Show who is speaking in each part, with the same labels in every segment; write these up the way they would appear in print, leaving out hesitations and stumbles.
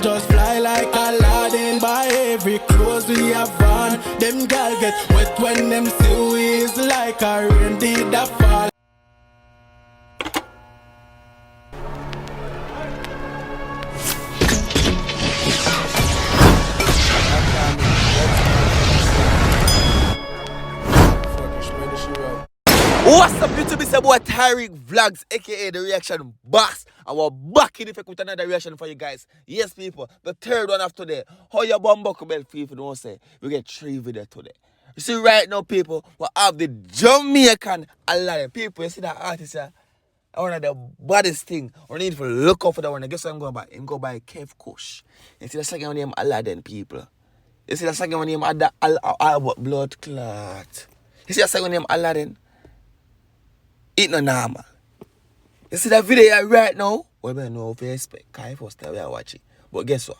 Speaker 1: Just fly like Aladdin, buy every clothes we have on. Them gal get wet when them see we is like a rain did that fall.
Speaker 2: What's up YouTube, it's your boy Tyrekevlogs, aka the reaction box. And we're back in effect with another reaction for you guys. Yes people, the third one of today. How your bumbuckle belt feel if you don't say. We get 3 videos today. You see right now people, we have the Jamaican Aladdin. People, you see that artist here? One of the baddest thing. We need to look out for that one. I guess what I'm going by? I'm going by KEV KUSH. You see the second one name Aladdin people. You see the second one name Blood Clot. You see the second one name Aladdin? It's not normal. You see that video here right now? Well, I know if you expect. Because first time we are watching. But guess what?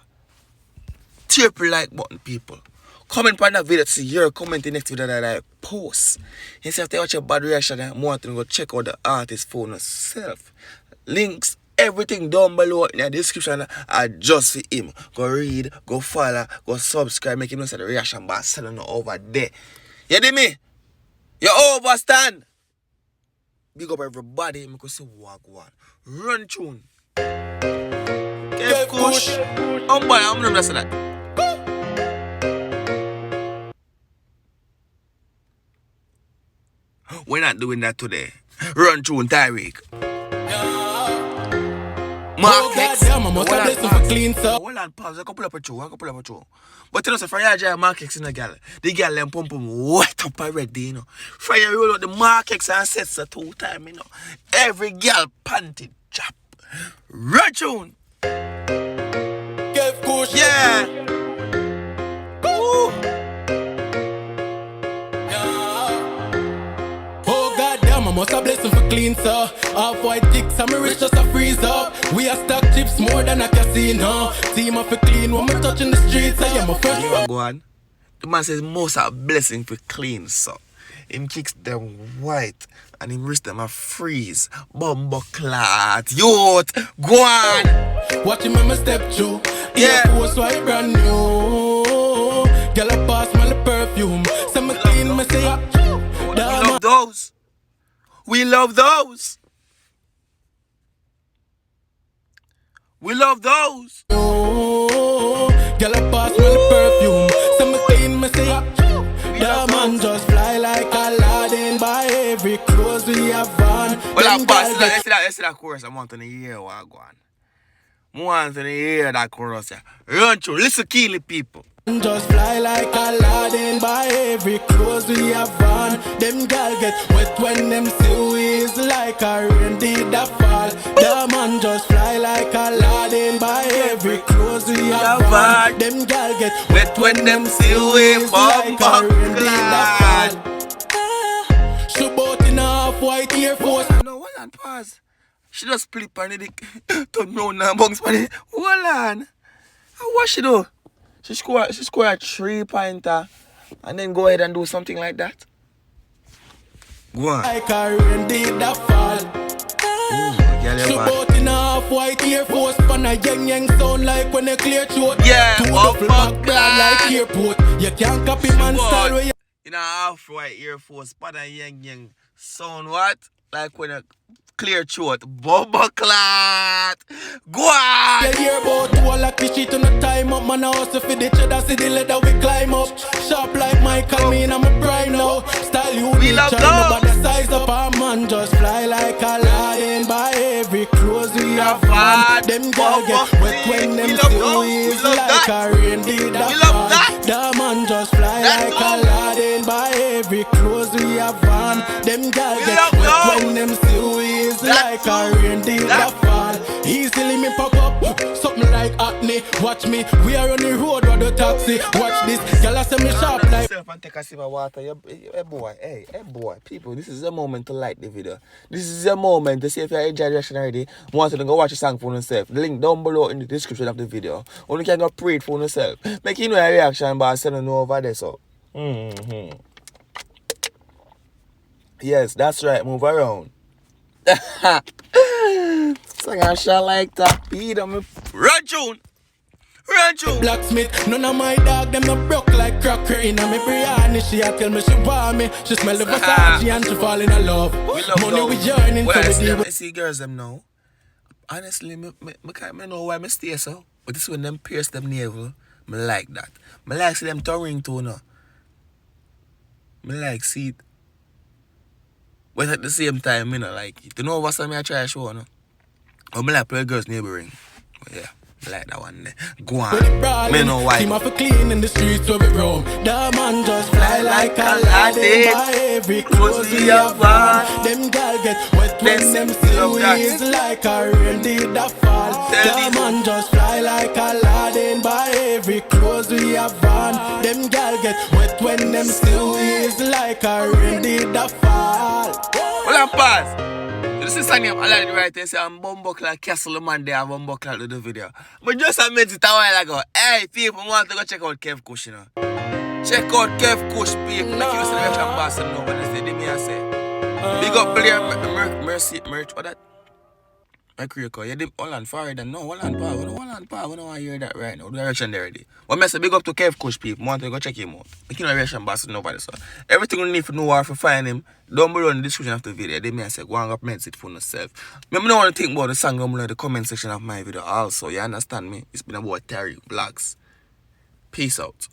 Speaker 2: Triple like button, people. Comment on that video to see your comment in the next video that I post. You see, after you watch a bad reaction, I'm more to go check out the artist's phone itself. Links, everything down below in the description are just for him. Go read, go follow, go subscribe, make him know the reaction bar selling over there. You hear me? You overstand? Big up everybody, I'm going to say Wagwan. Run tune. KEV KUSH. I'm not blessing that. We're not doing that today. Run tune, Tyrek. Markex. Hold on, pause. I can pull up a show. But you know, so for your giant Markex in the gal, the gal them pump wet up already, you know. For you roll out the Markex and sets the 2 times, you know. Every gal panty chop. Run tune.
Speaker 1: KEV KUSH.
Speaker 2: Yeah. Ooh.
Speaker 1: I must have blessing for clean, sir. Half-white dicks and me rich just a freeze up. We are stock chips more than a casino. Team of a clean when me touching the streets. I am a first.
Speaker 2: Go on. The man says most are blessing for clean, sir. Him kicks them white and him wrist them a freeze. Bumbo clot. Youth. Go on.
Speaker 1: Watch him when me step through.
Speaker 2: Yeah.
Speaker 1: Post white brand new. Girl a pass smell the perfume. Say me clean, me say
Speaker 2: we love those. We love those. We love those.
Speaker 1: Oh, girl a pass smell the perfume. Say me clean, me say that man just fly like Aladdin. Buy every clothes we have on.
Speaker 2: Well, I pass. That's that chorus. I want to hear what I go on. I want to hear that chorus. Run through. Listen keenly, people.
Speaker 1: Just fly like Aladdin, buy every clothes we have on. Them gal get wet when them see we is like a rain did that fall. The man just fly like Aladdin, buy every clothes we have on. Them gal get wet when them see we is like a rain did that fall. She bought in a half-white Air Force.
Speaker 2: No, hold on, pause. She just split on the dick. Turn round and bunks on it. Hold on. What she do? She score a 3-pointer and then go ahead and do something like that. Go on.
Speaker 1: Like a rain did that fall. She bought in a half-white Air Force. Pan a yang sound like when they clear throat.
Speaker 2: Yeah,
Speaker 1: two duffel bag like airport. You can't copy man style where you
Speaker 2: in a half-white Air Force. Pan a yang sound what? Like when a clear throat. Bubba clot. Go on.
Speaker 1: you hear about all like the shit on the time up. Man I hustle for the cheddar, see the leather we climb up. Sharp like Michael, me and I'm a prime now. Style you
Speaker 2: We love those.
Speaker 1: but the size up our man just fly like Aladdin. Buy every clothes we have on. Them girl get wet when them still is like a rain did that fall. The man just fly like Aladdin. Buy every clothes we have on. Them girl get wet when them still is like a rain did that fall. Easily me pop up, something like acne. Watch me, we are on the road with the taxi. Watch this, girl I say me sharp like.
Speaker 2: And take a sip of water. Hey boy, people, this is a moment to like the video. This is a moment to see if you enjoyed the reaction already. Want to go watch the song for yourself. The link down below in the description of the video. Only can go pray it for yourself. Make you know a reaction by sending over there so. Yes, that's right, move around. So I shall like that beat on me. Run tune. Run through.
Speaker 1: Blacksmith, none of my dog, them no broke like crockery. Inna me biryani, she a tell me she want me. She smell the Versace and she fall in love.
Speaker 2: We love
Speaker 1: Money
Speaker 2: love.
Speaker 1: we joining,
Speaker 2: Well,
Speaker 1: so we deal
Speaker 2: I see girls them now. Honestly, I can't know why I stay so. But this when them pierce them navel, I like that. I like see them tongue too now. I like see it. But at the same time, I don't like it. You know what's I try to show no? I like play girls neighboring. But yeah. I like that one there. Go on. Me know why.
Speaker 1: Team of a clean in the streets where we roam. The man just fly like Aladdin. By every clothes we have on. Them gal get wet when them see we is like a rain did that fall. The man just fly like Aladdin. By every clothes we have on. Them gal get wet when them see we is like a rain did that fall.
Speaker 2: Hold on, pause. This is Sunny of Aladdin right there. Say I'm Bumbuckler Castle man there. I'm Bumbuckler to the video. But just a minute a while ago. Hey, people want to go check out KEV KUSH, you know. Check out KEV KUSH, people. Make you listen to the reaction boss them know what they say. They me I say. Big up Blair Merch. What that? Mercury call. Yeah, hold on, forward and no, hold on, pa. We don't want to hear that right now. The reaction there already. What message? Big up to KEV KUSH, people. Want to go check him out. Make you know reaction boss nobody so. Everything you need to know where to find him. Down below in the description of the video, they may say, go and recommend it for yourself. I don't want to think about the song down below in the comment section of my video also. You understand me? It's been about Tyrekevlogs. Peace out.